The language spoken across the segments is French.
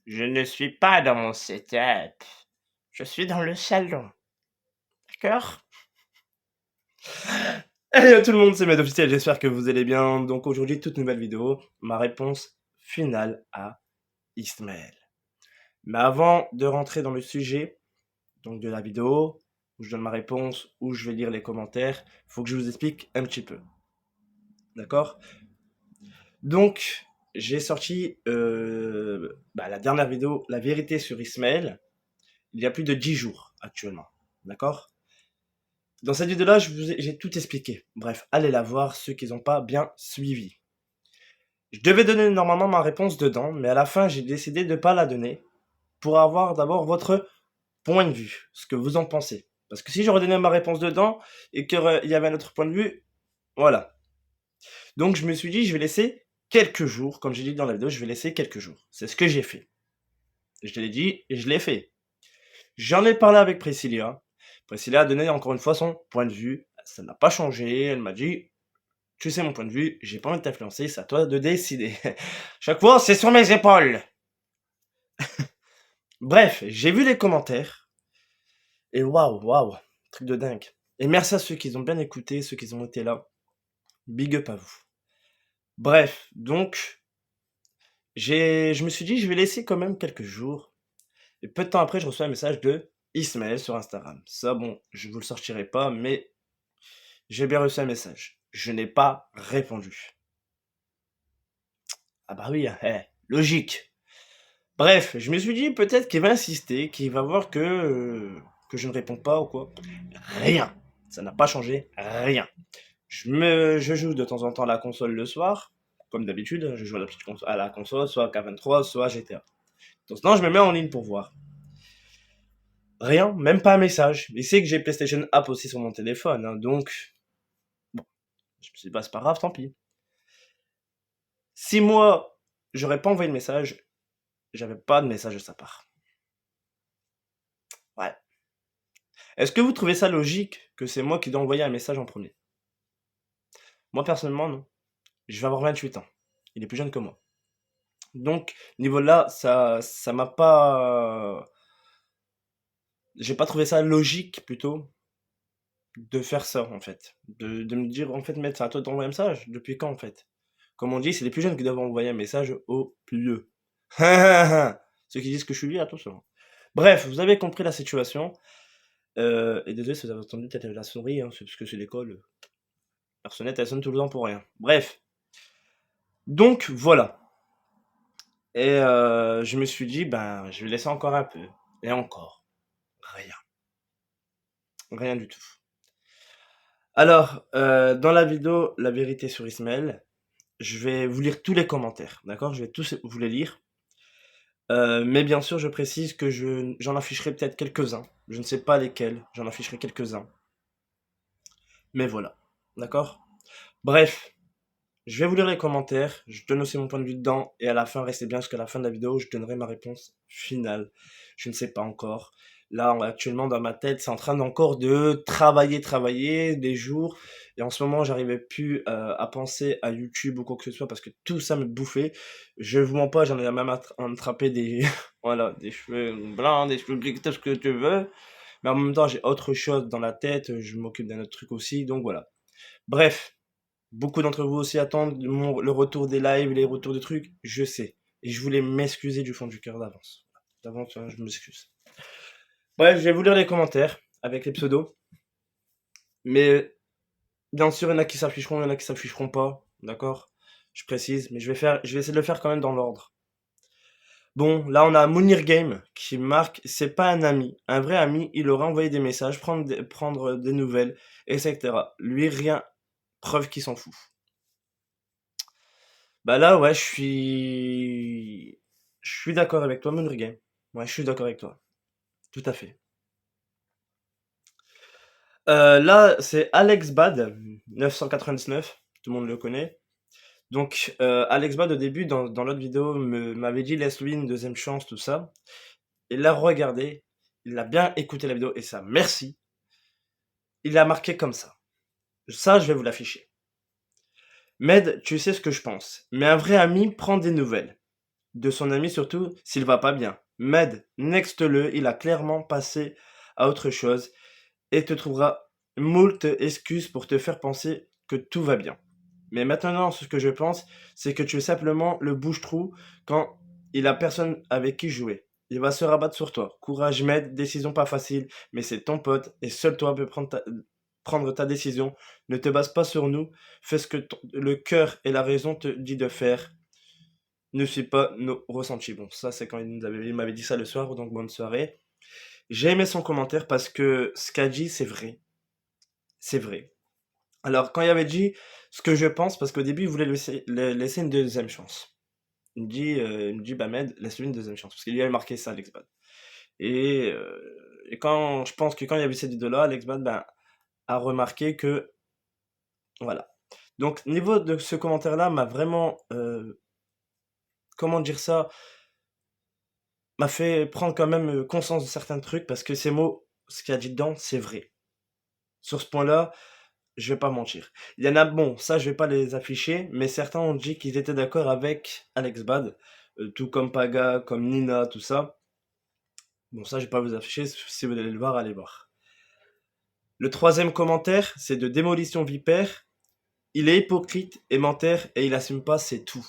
Je ne suis pas dans mon setup. Je suis dans le salon. D'accord? Hey tout le monde, c'est Med Officiel, j'espère que vous allez bien. Donc aujourd'hui, toute nouvelle vidéo, ma réponse finale à Ismaël. Mais avant de rentrer dans le sujet donc de la vidéo, où je donne ma réponse, où je vais lire les commentaires, il faut que je vous explique un petit peu. D'accord? Donc, j'ai sorti la dernière vidéo, la vérité sur Ismaël, il y a plus de 10 jours actuellement. D'accord? Dans cette vidéo-là, j'ai tout expliqué. Bref, allez la voir, ceux qui n'ont pas bien suivi. Je devais donner normalement ma réponse dedans, mais à la fin, j'ai décidé de ne pas la donner pour avoir d'abord votre point de vue, ce que vous en pensez. Parce que si j'aurais donné ma réponse dedans et qu'il y avait un autre point de vue, voilà. Donc je me suis dit, je vais laisser quelques jours, comme j'ai dit dans la vidéo, je vais laisser quelques jours. C'est ce que j'ai fait. Je te l'ai dit et je l'ai fait. J'en ai parlé avec Priscilla. Priscilla a donné encore une fois son point de vue. Ça n'a pas changé. Elle m'a dit, tu sais mon point de vue, j'ai pas envie de t'influencer, c'est à toi de décider. Chaque fois, c'est sur mes épaules. Bref, j'ai vu les commentaires. Et waouh, truc de dingue. Et merci à ceux qui ont bien écouté, ceux qui ont été là. Big up à vous. Bref, donc, je me suis dit, je vais laisser quand même quelques jours. Et peu de temps après, je reçois un message de Ismaël sur Instagram. Ça, bon, je vous le sortirai pas, mais j'ai bien reçu un message. Je n'ai pas répondu. Ah bah oui, logique. Bref, je me suis dit peut-être qu'il va insister, qu'il va voir que je ne réponds pas ou quoi. Rien. Ça n'a pas changé, rien. Je joue de temps en temps à la console le soir, comme d'habitude, je joue à la console, soit K23, soit GTA. Donc sinon, je me mets en ligne pour voir. Rien, même pas un message. Il sait que j'ai PlayStation App aussi sur mon téléphone, hein, donc bon, je me suis dit, bah, c'est pas grave, tant pis. Si moi, j'aurais pas envoyé de message, j'avais pas de message de sa part. Ouais. Est-ce que vous trouvez ça logique que c'est moi qui dois envoyer un message en premier? Moi, personnellement, non. Je vais avoir 28 ans. Il est plus jeune que moi. Donc, niveau là, ça m'a pas. J'ai pas trouvé ça logique, plutôt, de faire ça, en fait. De me dire, en fait, mec, c'est à toi d'envoyer un message. Depuis quand, en fait? Comme on dit, c'est les plus jeunes qui doivent envoyer un message aux plus vieux. Ceux qui disent que je suis vieux, attention. Bref, vous avez compris la situation. Et désolé si vous avez entendu peut-être la sonnerie, hein, c'est parce que c'est l'école. La sonnette, elle sonne tout le temps pour rien. Bref. Donc, voilà. Et je me suis dit, ben, je vais laisser encore un peu. Et encore. Rien. Rien du tout. Alors, dans la vidéo La vérité sur Ismaël, je vais vous lire tous les commentaires, d'accord? Je vais tous vous les lire. Mais bien sûr, je précise que j'en afficherai peut-être quelques-uns. Je ne sais pas lesquels, j'en afficherai quelques-uns. Mais voilà, d'accord? Bref, je vais vous lire les commentaires, je donne aussi mon point de vue dedans, et à la fin, restez bien jusqu'à la fin de la vidéo, je donnerai ma réponse finale. Je ne sais pas encore. Là, actuellement, dans ma tête, c'est en train encore de travailler des jours. Et en ce moment, j'arrivais plus à penser à YouTube ou quoi que ce soit parce que tout ça me bouffait. Je vous mens pas, j'en ai même attrapé des, voilà, des cheveux blancs, des cheveux gris, tout ce que tu veux. Mais en même temps, j'ai autre chose dans la tête, je m'occupe d'un autre truc aussi, donc voilà. Bref, beaucoup d'entre vous aussi attendent le retour des lives, les retours des trucs, je sais. Et je voulais m'excuser du fond du cœur d'avance. D'avance, hein, je m'excuse. Bref, je vais vous lire les commentaires avec les pseudos. Mais bien sûr, il y en a qui s'afficheront, il y en a qui s'afficheront pas. D'accord? Je précise, mais je vais essayer de le faire quand même dans l'ordre. Bon, là on a Mounir Game qui marque, c'est pas un ami. Un vrai ami, il aurait envoyé des messages, prendre des nouvelles, etc. Lui, rien, preuve qu'il s'en fout. Bah là, ouais, je suis d'accord avec toi, Mounir Game. Ouais, je suis d'accord avec toi. Tout à fait. Là, c'est Alex Bad, 999, tout le monde le connaît. Donc, Alex Bad, au début, dans l'autre vidéo, m'avait dit laisse-lui une deuxième chance, tout ça. Il l'a regardé, il a bien écouté la vidéo, et ça, merci. Il a marqué comme ça. Ça, je vais vous l'afficher. Med, tu sais ce que je pense, mais un vrai ami prend des nouvelles. de son ami, surtout s'il va pas bien. Med, next-le, il a clairement passé à autre chose et te trouvera moult excuses pour te faire penser que tout va bien. Mais maintenant, ce que je pense, c'est que tu es simplement le bouche-trou quand il a personne avec qui jouer. Il va se rabattre sur toi. Courage, Med, décision pas facile, mais c'est ton pote et seul toi peux prendre ta décision. Ne te base pas sur nous. Fais ce que le cœur et la raison te dit de faire. Ne suis pas nos ressentis. Bon, ça, c'est quand il m'avait dit ça le soir, donc bonne soirée. J'ai aimé son commentaire parce que ce qu'a dit, c'est vrai. C'est vrai. Alors, quand il avait dit ce que je pense, parce qu'au début, il voulait laisser une deuxième chance. Il me dit, bah, Med, laisse-lui une deuxième chance. Parce qu'il lui avait marqué ça, Alex Bad. Et quand, je pense que quand il y a vu cette vidéo-là, Alex Bad, ben, a remarqué que, voilà. Donc, niveau de ce commentaire-là, m'a vraiment, comment dire ça, m'a fait prendre quand même conscience de certains trucs, parce que ces mots, ce qu'il a dit dedans, c'est vrai. Sur ce point-là, je vais pas mentir. Il y en a, bon, ça je vais pas les afficher, mais certains ont dit qu'ils étaient d'accord avec Alex Bad, tout comme Paga, comme Nina, tout ça. Bon, ça je vais pas vous afficher, si vous allez le voir, allez voir. Le troisième commentaire, c'est de Démolition Vipère. Il est hypocrite et menteur et il assume pas, c'est tout.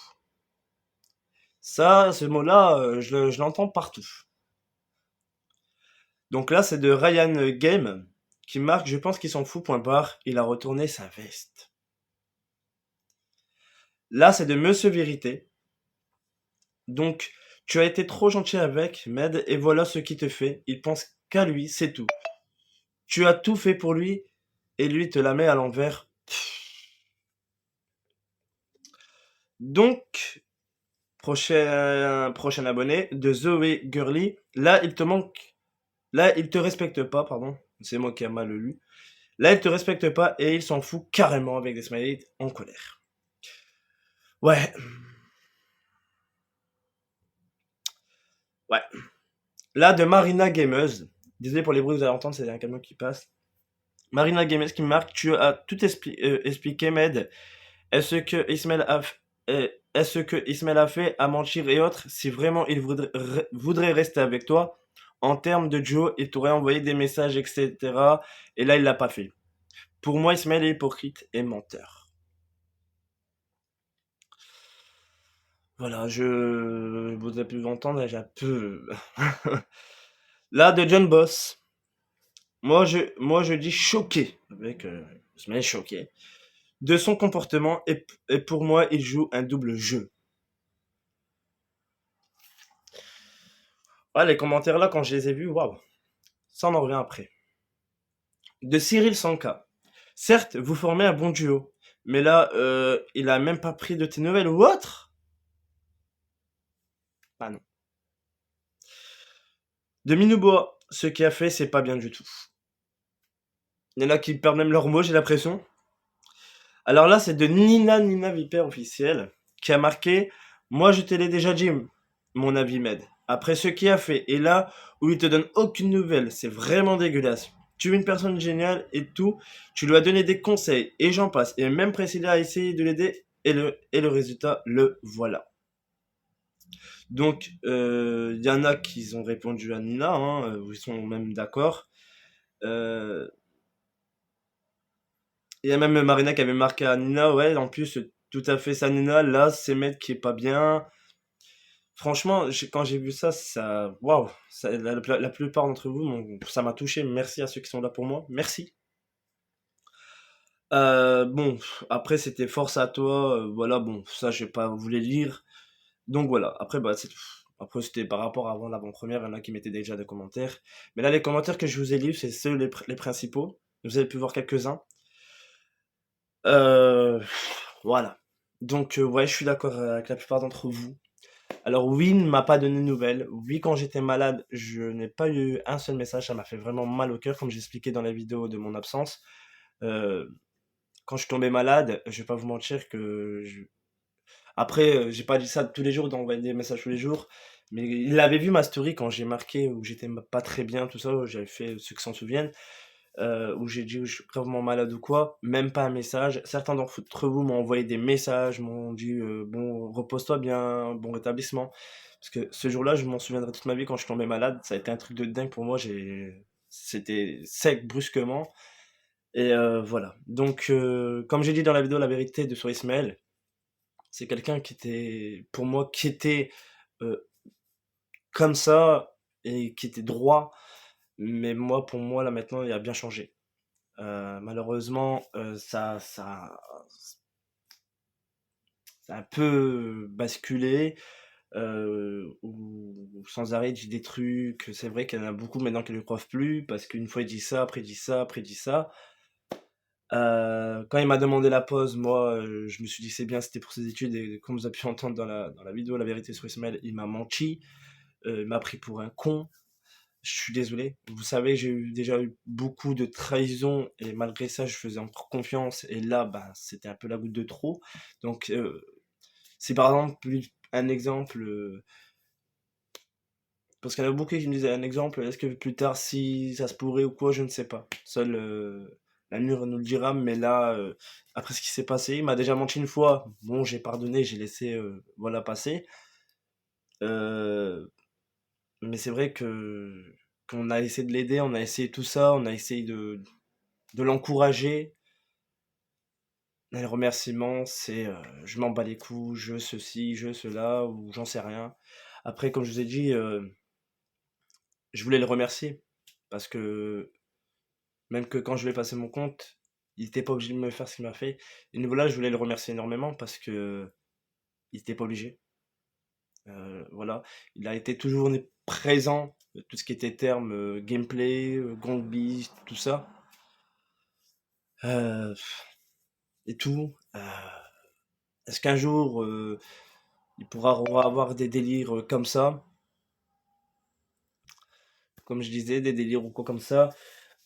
Ça, ce mot-là, je l'entends partout. Donc là, c'est de Ryan Game qui marque, je pense qu'il s'en fout, point barre, il a retourné sa veste. Là, c'est de Monsieur Vérité. Donc, tu as été trop gentil avec Med et voilà ce qu'il te fait. Il pense qu'à lui, c'est tout. Tu as tout fait pour lui et lui te la met à l'envers. Donc, prochain abonné de Zoé Gurley. Là, il te manque. Là, il te respecte pas, pardon. C'est moi qui ai mal lu. Là, il te respecte pas et il s'en fout carrément avec des smileys en colère. Ouais. Ouais. Là, de Marina Gameuse. Désolé pour les bruits que vous allez entendre, c'est un camion qui passe. Marina Gameuse qui me marque, tu as tout expliqué, Med. Est-ce que Ismaël a, est-ce que Ismaël a fait à mentir et autres? Si vraiment il voudrait rester avec toi, en termes de duo, il t'aurait envoyé des messages, etc. Et là, il l'a pas fait. Pour moi, Ismaël est hypocrite et menteur. Voilà, vous avez pu entendre, j'ai un peu. Là, de John Boss. Moi, je dis choqué, avec Ismaël choqué, de son comportement, et pour moi, il joue un double jeu. Ouais, les commentaires là, quand je les ai vus, waouh, ça on en revient après. De Cyril Sanka. Certes, vous formez un bon duo, mais là, il a même pas pris de tes nouvelles ou autre. Ah non. De Minubois, ce qu'il a fait, c'est pas bien du tout. Il y en a qui perdent même leurs mots, j'ai l'impression. Alors là, c'est de Nina Viper officiel, qui a marqué, moi je te l'ai déjà dit, mon avis Med. Après ce qu'il a fait, et là où il te donne aucune nouvelle, c'est vraiment dégueulasse. Tu es une personne géniale et tout, tu lui as donné des conseils, et j'en passe. Et même Priscilla a essayé de l'aider, et le résultat, le voilà. Donc, il y en a qui ont répondu à Nina, hein, ils sont même d'accord. Euh, Il y a même Marina qui avait marqué à Nina, ouais, en plus, tout à fait ça, Nina, là, c'est mec qui est pas bien. Franchement, quand j'ai vu ça, waouh, la plupart d'entre vous, ça m'a touché. Merci à ceux qui sont là pour moi. Merci. Bon, après, c'était force à toi. Voilà, bon, ça, je vais pas vous les lire. Donc voilà, après, bah, après, c'était par rapport à avant l'avant-première, il y en a qui mettaient déjà des commentaires. Mais là, les commentaires que je vous ai lus, c'est ceux les principaux. Vous avez pu voir quelques-uns. Euh, voilà. Donc, ouais, je suis d'accord avec la plupart d'entre vous. Alors, oui, il ne m'a pas donné de nouvelles. Oui, quand j'étais malade, je n'ai pas eu un seul message. Ça m'a fait vraiment mal au cœur, comme j'expliquais dans la vidéo de mon absence. Euh, Quand je suis tombé malade, je vais pas vous mentir que après, j'ai pas dit ça tous les jours, d'envoyer des messages tous les jours. Mais il avait vu ma story quand j'ai marqué où j'étais pas très bien, tout ça. J'avais fait ceux qui s'en souviennent. où j'ai dit: «Je suis gravement malade» ou quoi, même pas un message. Certains d'entre vous m'ont envoyé des messages, m'ont dit, «Bon, repose-toi bien, bon rétablissement». Parce que ce jour-là, je m'en souviendrai toute ma vie quand je suis tombé malade, ça a été un truc de dingue pour moi, c'était sec brusquement et voilà. Donc comme j'ai dit dans la vidéo La vérité de sur Ismaël, c'est quelqu'un qui était pour moi, qui était, heu, comme ça et qui était droit, mais moi, pour moi, là, maintenant, il a bien changé. Malheureusement, ça a un peu basculé, où sans arrêt il dit des trucs. C'est vrai qu'il y en a beaucoup maintenant qui ne le croient plus, parce qu'une fois il dit ça, après il dit ça, après il dit ça. Quand il m'a demandé la pause, moi, je me suis dit: «C'est bien, c'était pour ses études» et comme vous avez pu entendre dans la vidéo La vérité sur Ismaël, il m'a menti, il m'a pris pour un con. Je suis désolé. Vous savez, déjà eu beaucoup de trahisons et malgré ça, je faisais encore confiance et là, ben, c'était un peu la goutte de trop. Donc, si par exemple, un exemple, parce qu'il y en a beaucoup qui me disaient un exemple, est-ce que plus tard, si ça se pourrait ou quoi, je ne sais pas. Seul l'avenir nous le dira, mais là, après ce qui s'est passé, il m'a déjà menti une fois. Bon, j'ai pardonné, j'ai laissé, voilà, passer. Euh, mais c'est vrai que qu'on a essayé de l'aider, on a essayé tout ça, on a essayé de l'encourager. Et le remerciement, c'est je m'en bats les couilles, je ceci, je cela, ou j'en sais rien. Après, comme je vous ai dit, je voulais le remercier. Parce que même que quand je lui ai passé mon compte, il était pas obligé de me faire ce qu'il m'a fait. Et niveau là, je voulais le remercier énormément parce que il était pas obligé. Voilà. Il a été toujours présent, tout ce qui était terme gameplay, Gong Beast, tout ça. Euh, et tout. Est-ce qu'un jour, il pourra avoir des délires comme ça? Comme je disais, des délires ou quoi comme ça?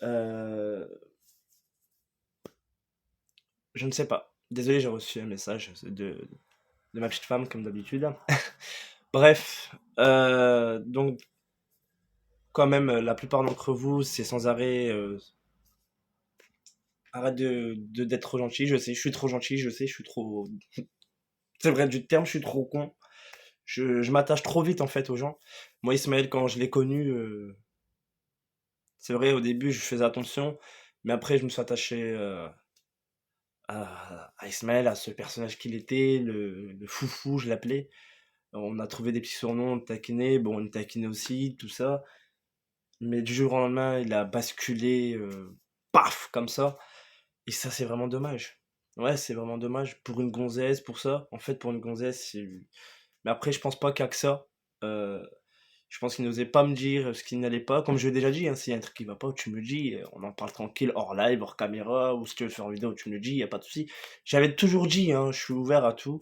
Euh, je ne sais pas. Désolé, j'ai reçu un message de ma petite femme, comme d'habitude. Bref, donc quand même, la plupart d'entre vous, c'est sans arrêt, arrête d'être trop gentil. Je sais, je suis trop gentil, je sais, je suis trop. C'est vrai du terme, je suis trop con. Je m'attache trop vite en fait aux gens. Moi, Ismaël, quand je l'ai connu, c'est vrai, au début, je faisais attention, mais après, je me suis attaché à Ismaël, à ce personnage qu'il était, le foufou, je l'appelais. On a trouvé des petits surnoms, on le taquinait, bon, on le taquinait aussi, tout ça. Mais du jour au lendemain, il a basculé, paf, comme ça. Et ça, c'est vraiment dommage. Ouais, c'est vraiment dommage pour une gonzesse, pour ça. En fait, pour une gonzesse, mais après, je pense pas qu'il y a que ça. Euh, je pense qu'il n'osait pas me dire ce qui n'allait pas. Comme je l'ai déjà dit, hein, s'il y a un truc qui va pas, tu me le dis. On en parle tranquille, hors live, hors caméra, ou si tu veux faire une vidéo, tu me le dis, y a pas de souci. J'avais toujours dit, hein, je suis ouvert à tout.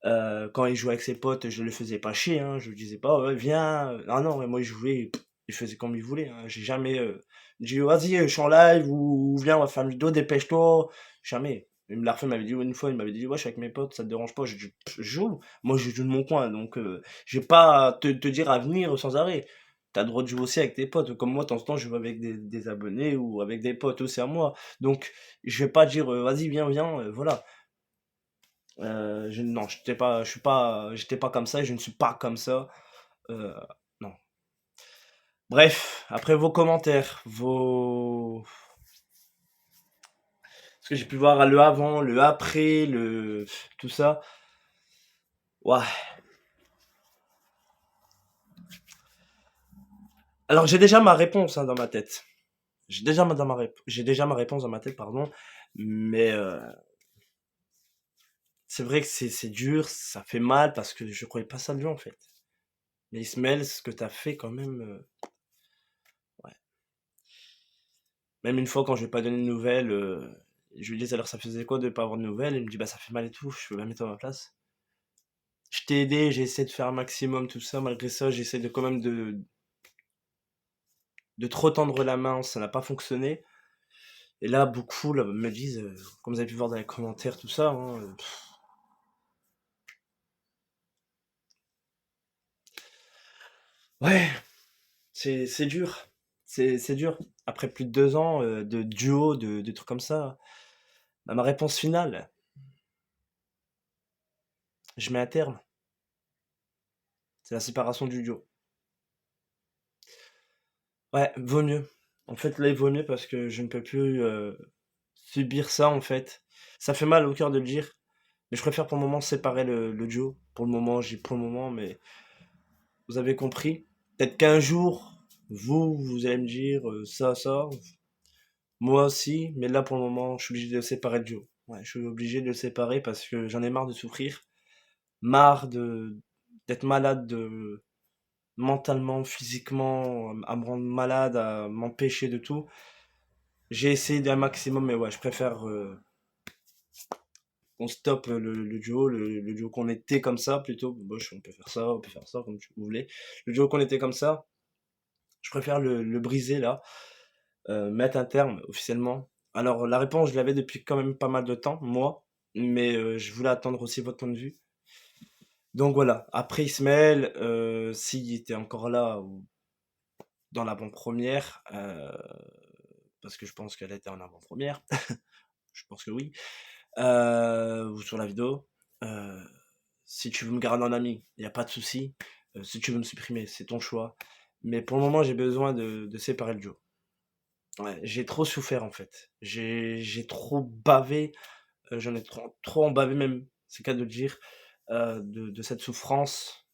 Quand il jouait avec ses potes, je le faisais pas chier, hein. Je lui disais pas: «Ouais, viens». Ah non, mais moi, il jouait, il faisait comme il voulait, hein. J'ai jamais dit: «Vas-y, je suis en live» ou «Viens, on va faire une vidéo, dépêche-toi». Jamais. Il me l'a refait, il m'avait dit une fois, il m'avait dit: «Ouais, je suis avec mes potes, ça te dérange pas?» J'ai dit: «Je joue. Moi, je joue de mon coin, donc j'ai pas à te dire à venir sans arrêt. T'as le droit de jouer aussi avec tes potes. Comme moi, de temps en temps, je joue avec des abonnés ou avec des potes aussi à moi. Donc, je vais pas dire: Vas-y, viens, viens», voilà. Non, j'étais pas comme ça et je ne suis pas comme ça. Euh, non. Bref, après vos commentaires, ce que j'ai pu voir le avant, le après, tout ça. Ouais. Alors j'ai déjà ma réponse hein, dans ma tête. J'ai déjà ma réponse dans ma tête, pardon. Mais c'est vrai que c'est dur, ça fait mal parce que je croyais pas ça de lui en fait. Mais Ismaël, ce que t'as fait quand même, ouais. Même une fois quand je lui ai pas donné de nouvelles, je lui dis alors ça faisait quoi de pas avoir de nouvelles? Il me dit bah ça fait mal et tout, je peux bien mettre à ma place. Je t'ai aidé, j'ai essayé de faire un maximum, tout ça, malgré ça, j'essaie de quand même de trop tendre la main, ça n'a pas fonctionné. Et là, beaucoup là, me disent, comme vous avez pu voir dans les commentaires, tout ça, hein, ouais, c'est dur. C'est dur. Après plus de 2 ans, de duo, de trucs comme ça, bah, ma réponse finale, je mets un terme, c'est la séparation du duo. Ouais, vaut mieux. En fait, là, il vaut mieux parce que je ne peux plus, subir ça, en fait. Ça fait mal au cœur de le dire, mais je préfère pour le moment séparer le duo. Pour le moment, j'ai pour le moment, mais vous avez compris. Peut-être qu'un jour, vous allez me dire, ça, moi aussi, mais là, pour le moment, je suis obligé de séparer le duo. Ouais, je suis obligé de le séparer parce que j'en ai marre de souffrir, marre d'être malade mentalement, physiquement, à me rendre malade, à m'empêcher de tout. J'ai essayé d'un maximum, mais ouais, je préfère qu'on stoppe le duo, le duo qu'on était comme ça plutôt. Bon, on peut faire ça comme vous voulez. Le duo qu'on était comme ça, je préfère le briser là, mettre un terme officiellement. Alors la réponse, je l'avais depuis quand même pas mal de temps, moi, mais je voulais attendre aussi votre point de vue. Donc voilà, après Ismaël, s'il était encore là ou dans l'avant-première, parce que je pense qu'elle était en avant-première, je pense que oui, ou sur la vidéo. Euh, Si tu veux me garder en ami, il n'y a pas de souci. Si tu veux me supprimer, c'est ton choix. Mais pour le moment, j'ai besoin de séparer le duo. Ouais, j'ai trop souffert en fait. J'ai trop bavé, j'en ai trop en bavé même, c'est le cas de le dire, de cette souffrance.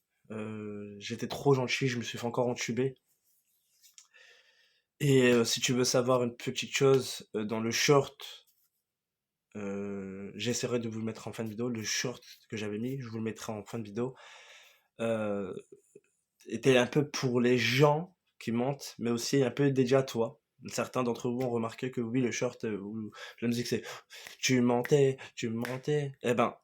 J'étais trop gentil, je me suis fait encore entuber. Et si tu veux savoir une petite chose, dans le short, j'essaierai de vous le mettre en fin de vidéo. Le short que j'avais mis, je vous le mettrai en fin de vidéo. Euh, Était un peu pour les gens qui mentent, mais aussi un peu dédié à toi. Certains d'entre vous ont remarqué que oui, le short ou la musique c'est tu mentais, tu mentais. Eh ben,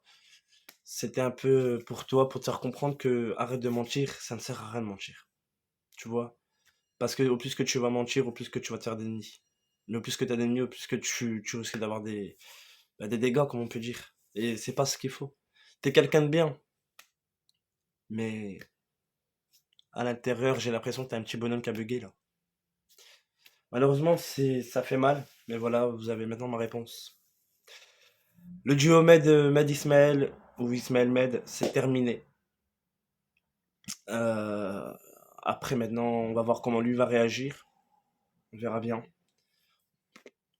c'était un peu pour toi, pour te faire comprendre que arrête de mentir, ça ne sert à rien de mentir. Tu vois? Parce que au plus que tu vas mentir, au plus que tu vas te faire d'ennemis. Mais au plus que tu as d'ennemis, au plus que tu risques d'avoir des dégâts, comme on peut dire. Et c'est pas ce qu'il faut. T'es quelqu'un de bien, mais à l'intérieur, j'ai l'impression que t'es un petit bonhomme qui a bugué là. Malheureusement, ça fait mal, mais voilà, vous avez maintenant ma réponse. Le duo Med Ismaël ou Ismaël Med, c'est terminé. Euh, Après, maintenant, on va voir comment lui va réagir. On verra bien.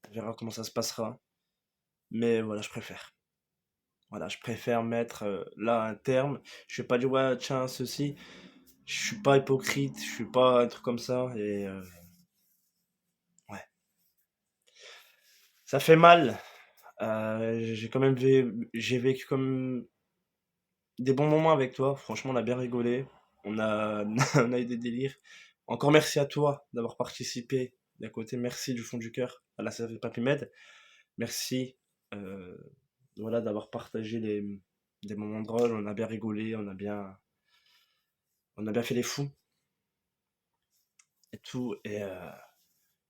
On verra comment ça se passera. Mais voilà, je préfère. Voilà, je préfère mettre là un terme. Je vais pas dire, ouais, tiens, ceci. Je suis pas hypocrite, je suis pas un truc comme ça. Et ouais, ça fait mal. J'ai quand même j'ai vécu comme des bons moments avec toi, franchement, on a bien rigolé. On a, on a eu des délires. Encore merci à toi d'avoir participé. D'un côté, merci du fond du cœur à la Save Papymed. Merci euh, voilà, d'avoir partagé des moments drôles. On a bien rigolé, on a bien fait les fous et tout. Et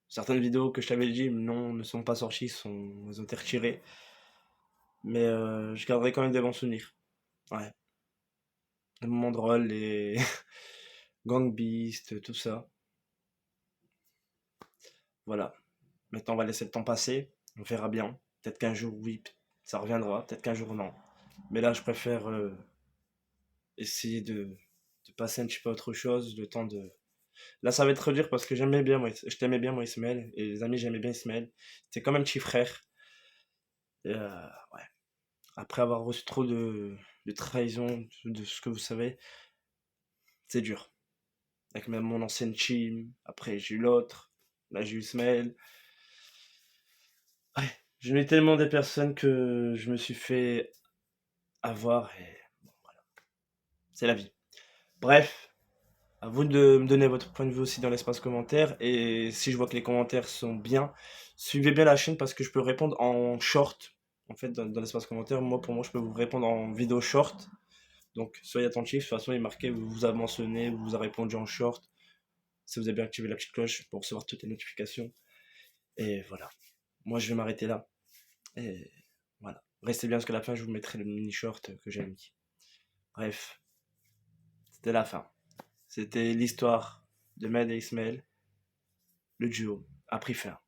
certaines vidéos que je t'avais dit, non, ne sont pas sorties, elles ont été retirées. Mais je garderai quand même des bons souvenirs. Ouais, des moments drôles, les Gang Beast, tout ça. Voilà. Maintenant, on va laisser le temps passer. On verra bien. Peut-être qu'un jour, oui, ça reviendra. Peut-être qu'un jour, non. Mais là, je préfère essayer de passer un petit peu à autre chose. Le temps de. Là, ça va être dur parce que j'aimais bien, moi, je t'aimais bien, moi, Ismaël. Et les amis, j'aimais bien Ismaël. C'était comme un petit frère. Et, ouais. Après avoir reçu trop de trahison, de ce que vous savez, c'est dur. Avec même mon ancienne team. Après, j'ai eu l'autre. Là, j'ai eu Ismaël. Ouais. J'ai eu tellement des personnes que je me suis fait avoir et c'est la vie. Bref, à vous de me donner votre point de vue aussi dans l'espace commentaire. Et si je vois que les commentaires sont bien, suivez bien la chaîne parce que je peux répondre en short. En fait, dans l'espace commentaire, moi, pour moi, je peux vous répondre en vidéo short. Donc, soyez attentifs. De toute façon, il est marqué, vous avez mentionné, vous avez répondu en short. Si vous avez bien activé la petite cloche pour recevoir toutes les notifications. Et voilà. Moi, je vais m'arrêter là. Et voilà. Restez bien jusqu'à la fin, je vous mettrai le mini short que j'ai mis. Bref, c'était la fin. C'était l'histoire de Med et Ismaël. le duo a pris fin.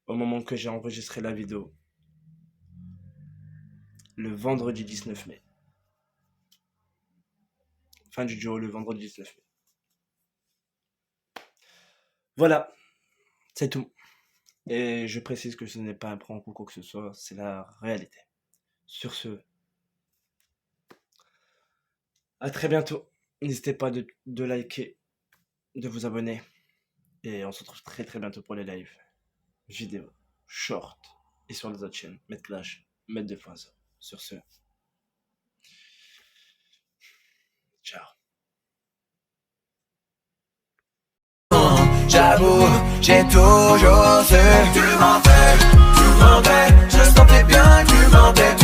Au moment que j'ai enregistré la vidéo, le vendredi 19 mai. Fin du duo le vendredi 19 mai. Voilà, c'est tout. Et je précise que ce n'est pas un prank ou quoi que ce soit, c'est la réalité. Sur ce, à très bientôt. N'hésitez pas de liker, de vous abonner. Et on se retrouve très très bientôt pour les lives, vidéos, short et sur les autres chaînes. Mettre Clash, mettre 2.0. Sur ce, ciao. J'avoue, j'ai toujours su. Tu mentais, je sentais bien que tu mentais.